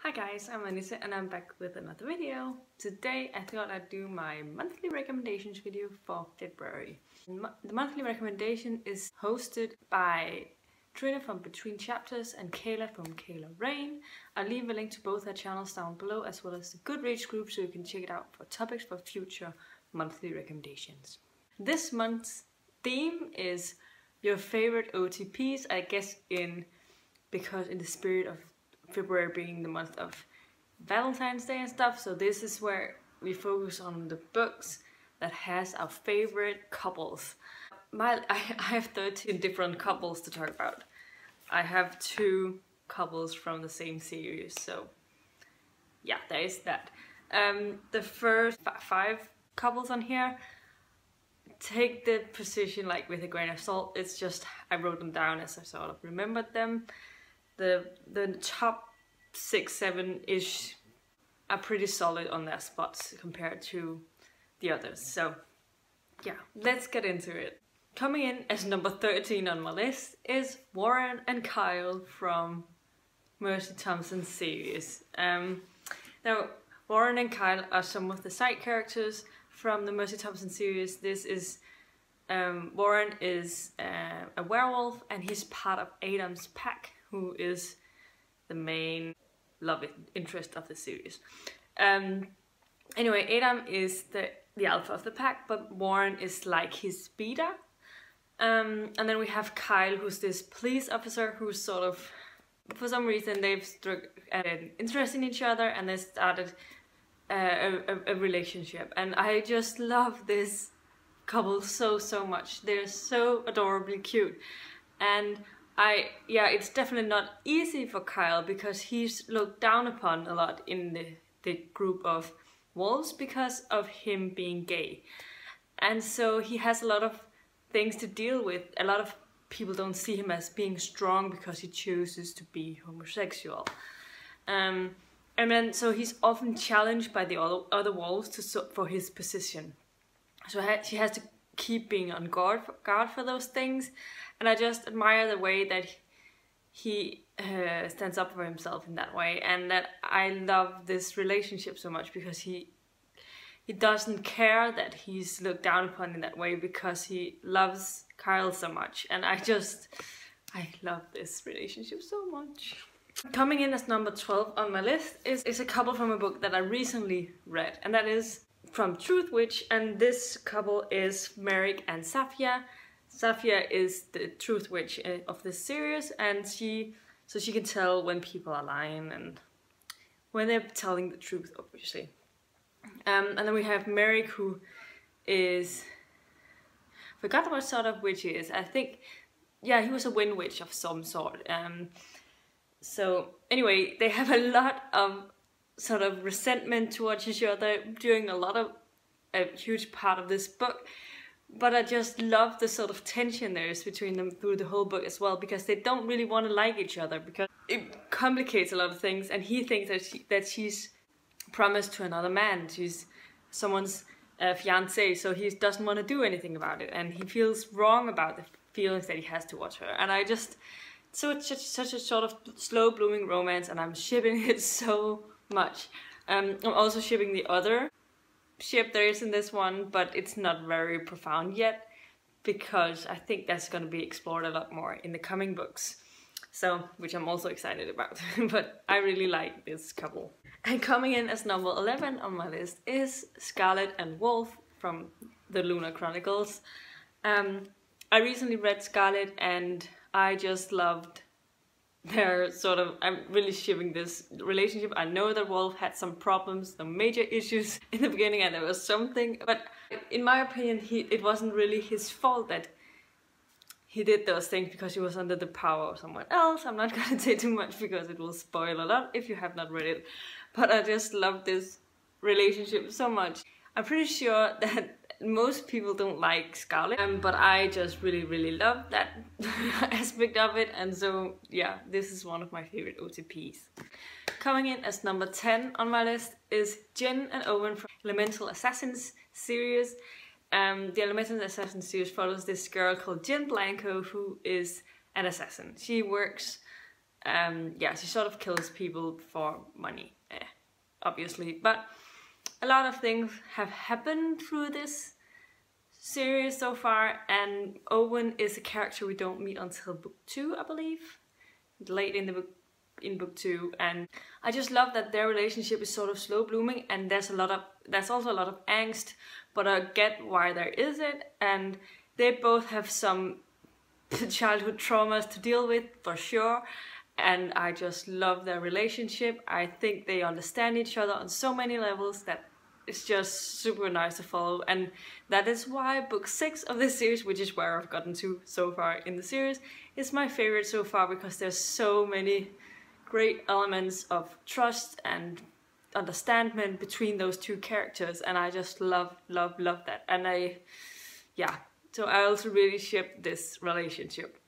Hi guys, I'm Anissa and I'm back with another video. Today I thought I'd do my monthly recommendations video for February. The monthly recommendation is hosted by Trina from Between Chapters and Kayla from Kayla Rain. I'll leave a link to both their channels down below as well as the GOODREADS group so you can check it out for topics for future monthly recommendations. This month's theme is your favorite OTPs, I guess because in the spirit of February being the month of Valentine's Day and stuff, so this is where we focus on the books that has our favorite couples. I have 13 different couples to talk about. I have 2 couples from the same series, so yeah, there is that. The first 5 couples on here, take the position like with a grain of salt. It's just I wrote them down as I sort of remembered them. The top 6-7-ish are pretty solid on their spots compared to the others. So yeah, let's get into it. Coming in as number 13 on my list is Warren and Kyle from Mercy Thompson's series. Now, Warren and Kyle are some of the side characters from the Mercy Thompson series. This is Warren is a werewolf and he's part of Adam's pack, who is the main love interest of the series. Anyway, Adam is the alpha of the pack, but Warren is like his beta. And then we have Kyle, who's this police officer who's sort of, for some reason, they've struck an interest in each other and they started a relationship. And I just love this couple so much. They're so adorably cute. And it's definitely not easy for Kyle because he's looked down upon a lot in the group of wolves because of him being gay. And so he has a lot of things to deal with. A lot of people don't see him as being strong because he chooses to be homosexual. And then so he's often challenged by the other wolves for his position. So he has to keep being on guard for those things. And I just admire the way that he stands up for himself in that way, and that I love this relationship so much because he doesn't care that he's looked down upon in that way because he loves Kyle so much, and I love this relationship so much. Coming in as number 12 on my list is a couple from a book that I recently read, and that is from Truth Witch, and this couple is Merrick and Safia. Safia is the Truth Witch of this series, and she can tell when people are lying and when they're telling the truth, obviously. And then we have Merrick, who is, forgot what sort of witch he is. I think, yeah, he was a wind witch of some sort. So anyway, they have a lot of sort of resentment towards each other during a huge part of this book. But I just love the sort of tension there is between them through the whole book as well, because they don't really want to like each other because it complicates a lot of things, and he thinks that she's promised to another man. She's someone's fiancé, so he doesn't want to do anything about it, and he feels wrong about the feelings that he has towards her. And I just, so it's such a sort of slow blooming romance, and I'm shipping it so much. I'm also shipping the other ship there is in this one, but it's not very profound yet because I think that's going to be explored a lot more in the coming books, so which I'm also excited about. But I really like this couple. And coming in as number 11 on my list is Scarlet and Wolf from the Lunar Chronicles. I recently read Scarlet and I just loved their sort of, I'm really shipping this relationship. I know that Wolf had some problems, some major issues in the beginning, and there was something, but in my opinion, it wasn't really his fault that he did those things because he was under the power of someone else. I'm not going to say too much because it will spoil a lot if you have not read it, but I just love this relationship so much. I'm pretty sure that most people don't like Scarlet, but I just really love that aspect of it, and so yeah, this is one of my favorite OTPs. Coming in as number 10 on my list is Jen and Owen from Elemental Assassins series. The Elemental Assassins series follows this girl called Jen Blanco, who is an assassin. She works Yeah, she sort of kills people for money, obviously. But a lot of things have happened through this series so far, and Owen is a character we don't meet until book 2, I believe, late in the book, in book 2, and I just love that their relationship is sort of slow blooming, and there's also a lot of angst, but I get why there is it, and they both have some childhood traumas to deal with for sure, and I just love their relationship. I think they understand each other on so many levels that it's just super nice to follow, and that is why book 6 of this series, which is where I've gotten to so far in the series, is my favorite so far, because there's so many great elements of trust and understanding between those two characters, and I just love that. And so I also really ship this relationship.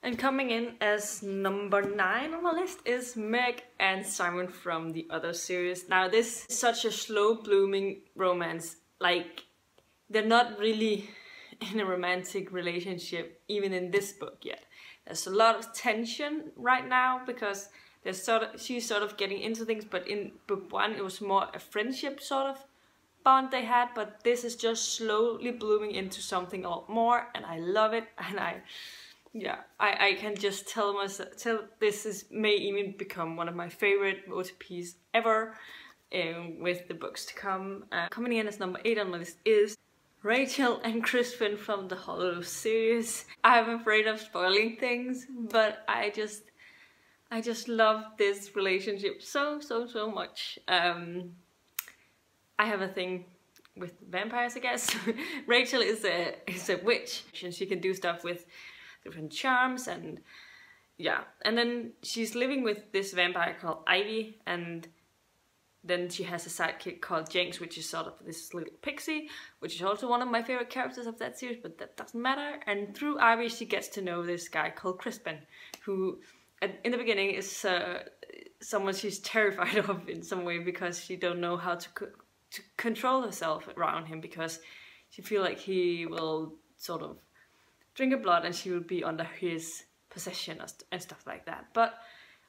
And coming in as number 9 on my list is Meg and Simon from the other series. Now this is such a slow blooming romance, like they're not really in a romantic relationship even in this book yet. There's a lot of tension right now because she's sort of getting into things, but in book 1 it was more a friendship sort of bond they had, but this is just slowly blooming into something a lot more, and I love it. And I can just tell this may even become one of my favorite OTPs ever, with the books to come. Coming in as number 8 on my list is Rachel and Crispin from the Hollow series. I'm afraid of spoiling things, but I just love this relationship so much. I have a thing with vampires, I guess. Rachel is a witch, and she can do stuff with different charms, and then she's living with this vampire called Ivy, and then she has a sidekick called Jinx, which is sort of this little pixie, which is also one of my favorite characters of that series, but that doesn't matter. And through Ivy she gets to know this guy called Crispin, who in the beginning is someone she's terrified of in some way, because she don't know how to control herself around him, because she feel like he will sort of drink her blood and she will be under his possession and stuff like that. But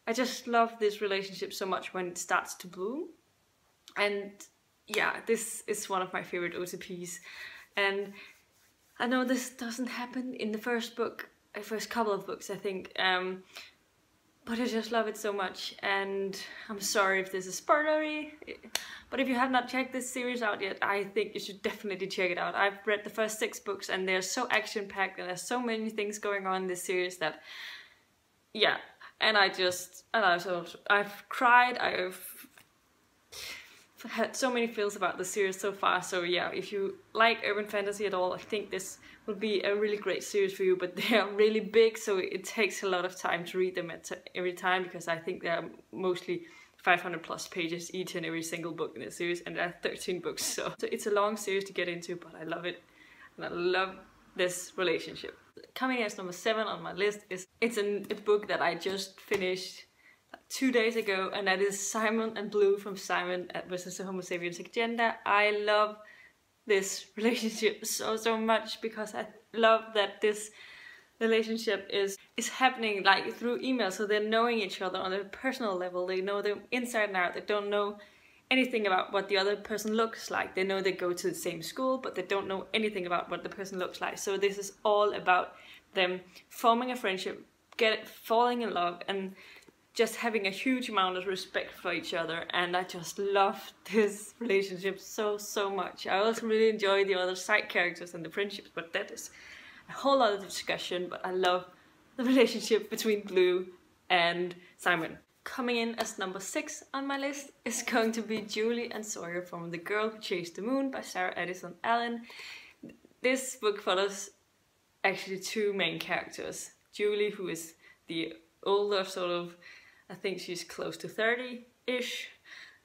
I just love this relationship so much when it starts to bloom. And yeah, this is one of my favorite OTPs. And I know this doesn't happen in the first couple of books, I think. But I just love it so much, and I'm sorry if this is spoilery, but if you have not checked this series out yet, I think you should definitely check it out. I've read the first 6 books and they're so action-packed, and there's so many things going on in this series that, yeah, and I've cried, I've had so many feels about the series so far. So yeah, if you like urban fantasy at all, I think this would be a really great series for you, but they are really big, so it takes a lot of time to read them every time, because I think they're mostly 500 plus pages each and every single book in the series, and there are 13 books, so it's a long series to get into, but I love it, and I love this relationship. Coming as number 7 on my list is a book that I just finished 2 days ago, and that is Simon and Blue from Simon vs. the Homo sapiens Agenda. I love this relationship so much, because I love that this relationship is happening like through email, so they're knowing each other on a personal level. They know them inside and out. They don't know anything about what the other person looks like. They know they go to the same school, but they don't know anything about what the person looks like. So this is all about them forming a friendship, falling in love, and just having a huge amount of respect for each other. And I just love this relationship so much. I also really enjoy the other side characters and the friendships, but that is a whole other discussion. But I love the relationship between Blue and Simon. Coming in as number 6 on my list is going to be Julie and Sawyer from The Girl Who Chased the Moon by Sarah Addison Allen. This book follows actually 2 main characters. Julie, who is the older sort of, I think she's close to 30-ish.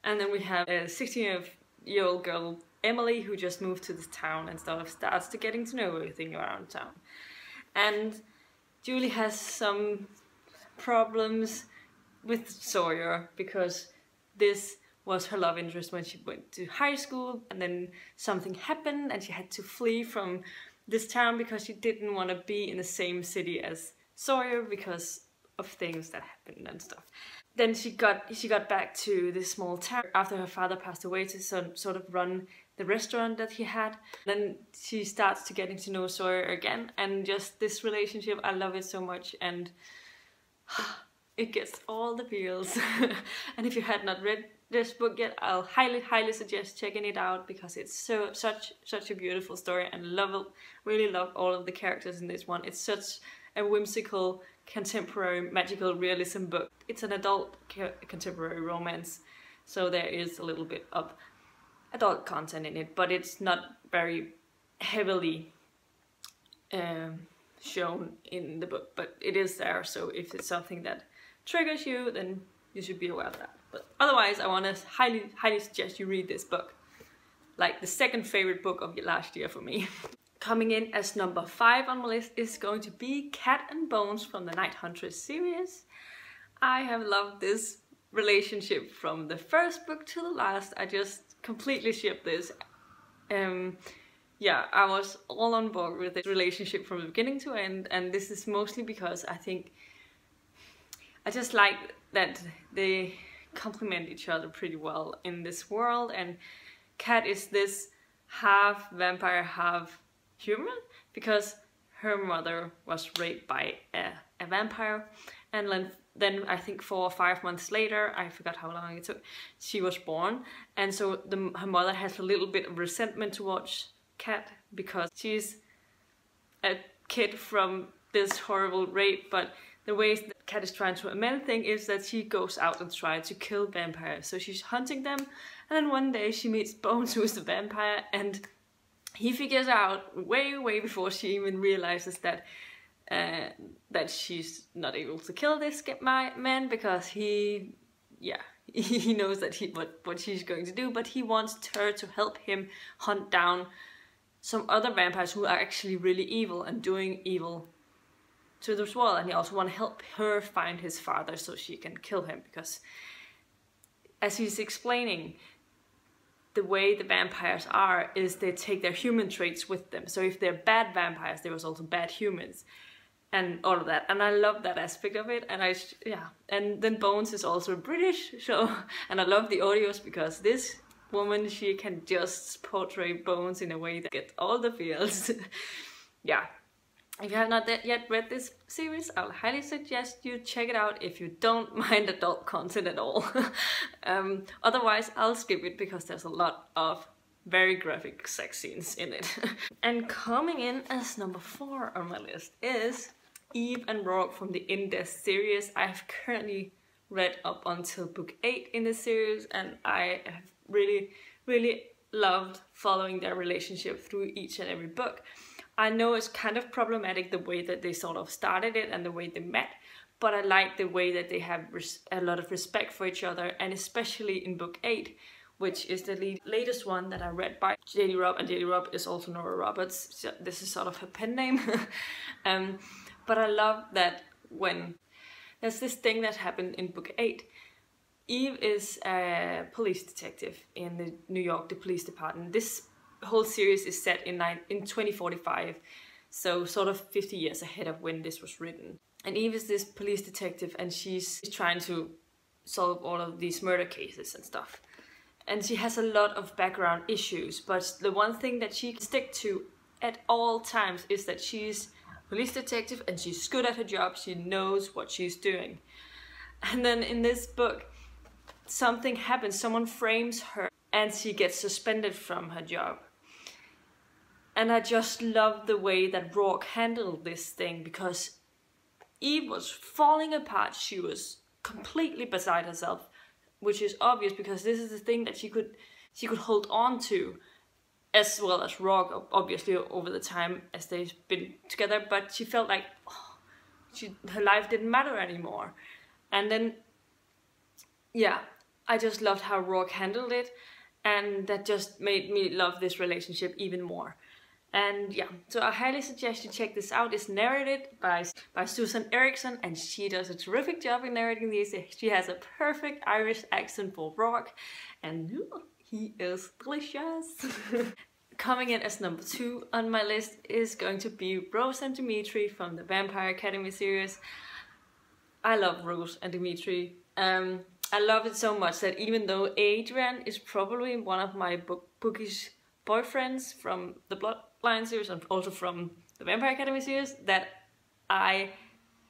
And then we have a 16-year-old girl, Emily, who just moved to this town and sort of starts to getting to know everything around town. And Julie has some problems with Sawyer, because this was her love interest when she went to high school, and then something happened and she had to flee from this town because she didn't want to be in the same city as Sawyer because of things that happened and stuff. Then she got back to this small town after her father passed away to sort of run the restaurant that he had. Then she starts to getting to know Sawyer again, and just this relationship, I love it so much, and it gets all the feels. And if you had not read this book yet, I'll highly suggest checking it out, because it's such a beautiful story, and really love all of the characters in this one. It's such a whimsical, contemporary, magical realism book. It's an adult contemporary romance, so there is a little bit of adult content in it, but it's not very heavily shown in the book, but it is there, so if it's something that triggers you, then you should be aware of that. But otherwise, I want to highly suggest you read this book. Like the second favorite book of last year for me. Coming in as number 5 on my list is going to be Cat and Bones from the Night Huntress series. I have loved this relationship from the first book to the last. I just completely ship this. Yeah, I was all on board with this relationship from the beginning to end, and this is mostly because I just like that they complement each other pretty well in this world. And Cat is this half vampire, half human, because her mother was raped by a vampire, and then I think 4 or 5 months later, I forgot how long it took, she was born. And so her mother has a little bit of resentment towards Cat, because she's a kid from this horrible rape, but the ways that Cat is trying to amend things is that she goes out and tries to kill vampires. So she's hunting them, and then one day she meets Bones, who is a vampire, and he figures out way before she even realizes that she's not able to kill this man, because he knows that what she's going to do, but he wants her to help him hunt down some other vampires who are actually really evil and doing evil to this world. And he also wants to help her find his father so she can kill him, because as he's explaining, the way the vampires are is they take their human traits with them. So if they're bad vampires, there was also bad humans and all of that. And I love that aspect of it. And and then Bones is also British, so, and I love the audios, because this woman, she can just portray Bones in a way that gets all the feels. Yeah. If you have not yet read this series, I'll highly suggest you check it out if you don't mind adult content at all. Otherwise, I'll skip it, because there's a lot of very graphic sex scenes in it. And coming in as number 4 on my list is Eve and Rourke from the In Death series. I have currently read up until book 8 in this series, and I have really loved following their relationship through each and every book. I know it's kind of problematic the way that they sort of started it and the way they met, but I like the way that they have a lot of respect for each other, and especially in book 8, which is the latest one that I read by J.D. Robb, and J.D. Robb is also Nora Roberts. So this is sort of her pen name. But I love that when there's this thing that happened in book 8. Eve is a police detective in the New York, the police department. This whole series is set in 2045, so sort of 50 years ahead of when this was written. And Eve is this police detective, and she's trying to solve all of these murder cases and stuff. And she has a lot of background issues, but the one thing that she can stick to at all times is that she's a police detective and she's good at her job, she knows what she's doing. And then in this book, something happens, someone frames her, and she gets suspended from her job. And I just love the way that Rourke handled this thing, because Eve was falling apart. She was completely beside herself, which is obvious because this is the thing that she could hold on to, as well as Rourke, obviously, over the time as they've been together. But she felt like her life didn't matter anymore. And then, yeah, I just loved how Rourke handled it, and that just made me love this relationship even more. And yeah, so I highly suggest you check this out. It's narrated by Susan Erickson, and she does a terrific job in narrating these. She has a perfect Irish accent for Rourke, and he is delicious. Coming in as number 2 on my list is going to be Rose and Dimitri from the Vampire Academy series. I love Rose and Dimitri. I love it so much that even though Adrian is probably one of my bookish boyfriends from the Bloodline series and also from the Vampire Academy series, that I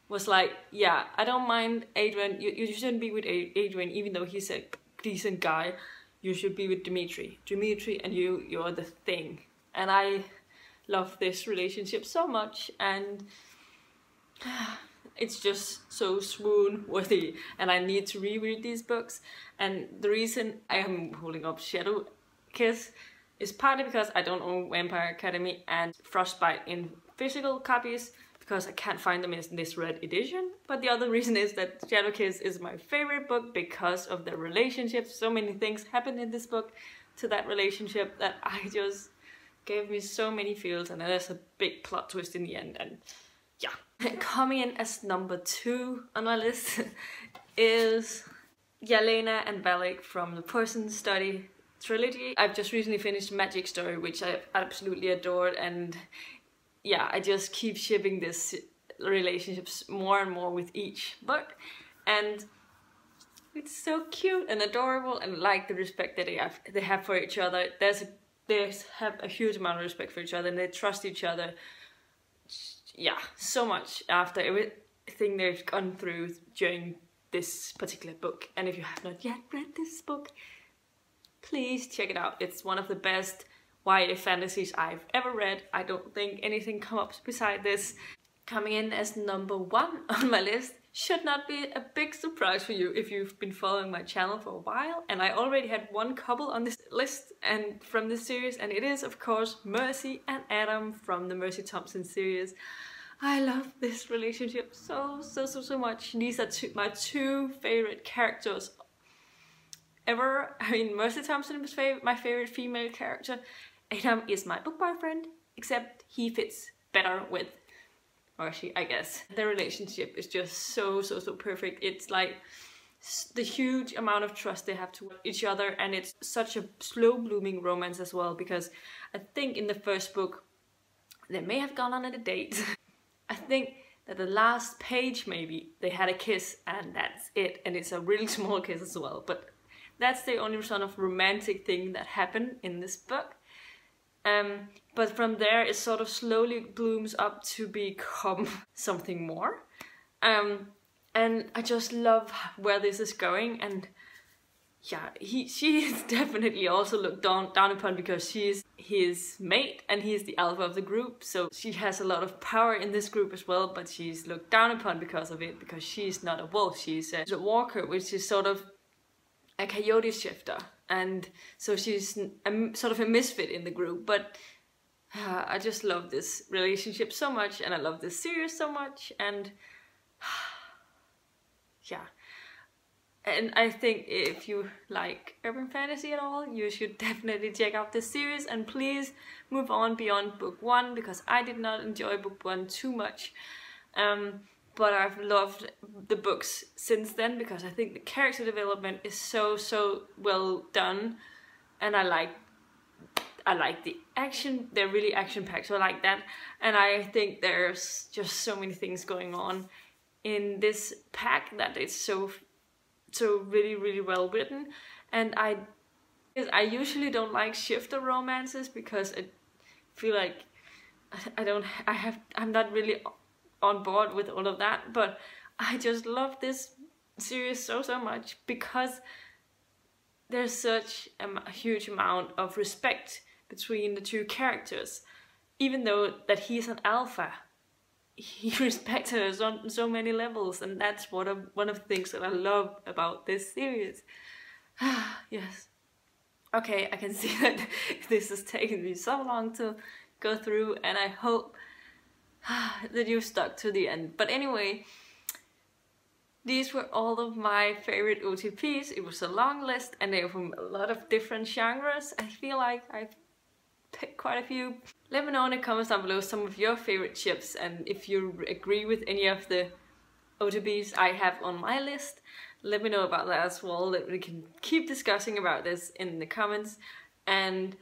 was like, yeah, I don't mind Adrian. You shouldn't be with Adrian, even though he's a decent guy. You should be with Dimitri. Dimitri and you're the thing. And I love this relationship so much, and it's just so swoon worthy, and I need to reread these books. And the reason I am holding up Shadow Kiss is partly because I don't own Vampire Academy and Frostbite in physical copies, because I can't find them in this red edition. But the other reason is that Shadow Kiss is my favorite book because of the relationship. So many things happened in this book to that relationship that I just gave me so many feels, and there's a big plot twist in the end. And yeah, coming in as number 2 on my list is Yelena and Valak from the Poison Study trilogy. I've just recently finished Magic Story, which I absolutely adored, and yeah, I just keep shipping this relationships more and more with each book, and it's so cute and adorable, and like the respect that they have for each other. They have a huge amount of respect for each other, and they trust each other. Yeah, so much after everything they've gone through during this particular book. And if you have not yet read this book, please check it out. It's one of the best YA fantasies I've ever read. I don't think anything come up beside this. Coming in as number 1 on my list should not be a big surprise for you if you've been following my channel for a while, and I already had one couple on this list and from this series, and it is of course Mercy and Adam from the Mercy Thompson series. I love this relationship so much. These are my 2 favorite characters ever. I mean, Mercy Thompson was my favorite female character. Adam is my book boyfriend, except he fits better with Mercy, I guess. Their relationship is just so perfect. It's like the huge amount of trust they have to each other, and it's such a slow blooming romance as well, because I think in the first book they may have gone on a date. I think that the last page maybe they had a kiss, and that's it, and it's a really small kiss as well, but that's the only sort of romantic thing that happened in this book. But from there it sort of slowly blooms up to become something more. And I just love where this is going, and yeah, she is definitely also looked down upon because she's his mate and he's the alpha of the group, so she has a lot of power in this group as well, but she's looked down upon because of it, because she's not a wolf, she's a walker, which is sort of a coyote shifter, and so she's sort of a misfit in the group. But I just love this relationship so much, and I love this series so much, and yeah. And I think if you like urban fantasy at all, you should definitely check out this series, and please move on beyond book 1, because I did not enjoy book 1 too much. But I've loved the books since then, because I think the character development is so well done, and I like the action. They're really action-packed, so I like that. And I think there's just so many things going on in this pack that it's so really well written. And I usually don't like shifter romances, because I feel like I'm not really on board with all of that, but I just love this series so much, because there's such a huge amount of respect between the 2 characters. Even though that he's an alpha, he respects her on so many levels, and that's one of the things that I love about this series. Yes. Okay, I can see that this has taken me so long to go through, and I hope that you stuck to the end. But anyway, these were all of my favorite OTPs. It was a long list, and they were from a lot of different genres. I feel like I've picked quite a few. Let me know in the comments down below some of your favorite ships, and if you agree with any of the OTPs I have on my list, let me know about that as well, that we can keep discussing about this in the comments. And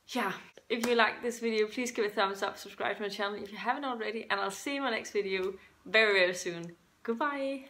yeah, if you like this video, please give it a thumbs up, subscribe to my channel if you haven't already, and I'll see you in my next video very soon. Goodbye. Goodbye.